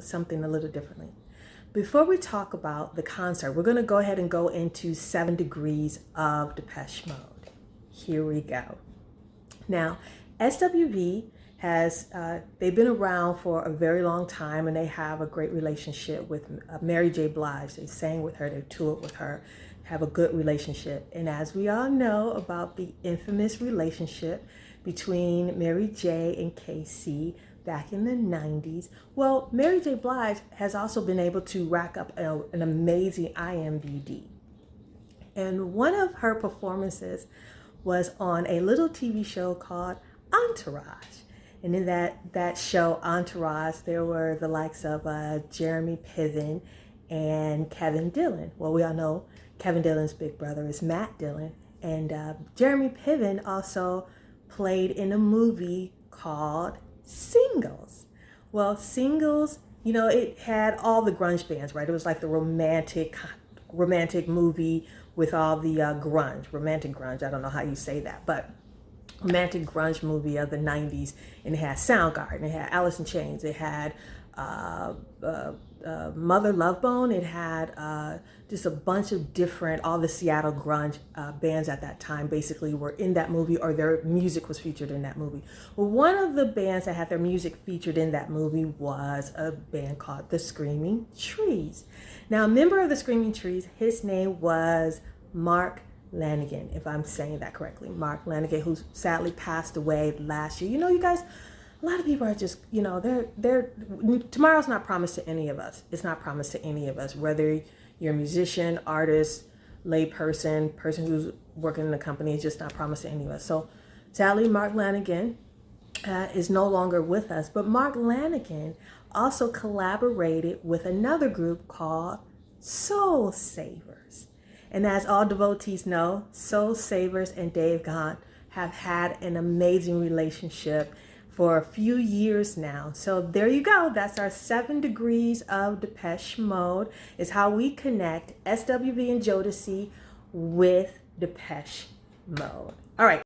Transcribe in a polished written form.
something a little differently. Before we talk about the concert, we're going to go ahead and go into 7 Degrees of Depeche Mode. Here we go. Now, SWV has, they've been around for a very long time, and they have a great relationship with Mary J. Blige. They sang with her, they toured with her, have a good relationship. And as we all know about the infamous relationship between Mary J. and Casey back in the 90s, well, Mary J. Blige has also been able to rack up an amazing IMDb. And one of her performances was on a little TV show called Entourage. And in that show, Entourage, there were the likes of Jeremy Piven and Kevin Dillon. Well, we all know Kevin Dillon's big brother is Matt Dillon. And Jeremy Piven also played in a movie called Singles. Well, Singles, you know, it had all the grunge bands, right? It was like the romantic movie with all the romantic grunge. I don't know how you say that, but romantic grunge movie of the 90s. And it had Soundgarden, it had Alice in Chains, it had Mother Love Bone, it had just a bunch of different, all the Seattle grunge bands at that time basically were in that movie, or their music was featured in that movie. Well, one of the bands that had their music featured in that movie was a band called the Screaming Trees. Now, a member of the Screaming Trees, his name was Mark Lanigan, if I'm saying that correctly. Mark Lanigan, who sadly passed away last year. You know, you guys, a lot of people are just, you know, tomorrow's not promised to any of us. It's not promised to any of us, whether you're a musician, artist, lay person who's working in a company. It's just not promised to any of us. So sadly, Mark Lanigan is no longer with us. But Mark Lanigan also collaborated with another group called Soul Savers. And as all devotees know, Soul Savers and Dave Gaunt have had an amazing relationship for a few years now. So there you go. That's our 7 Degrees of Depeche Mode, is how we connect SWV and Jodeci with Depeche Mode. All right.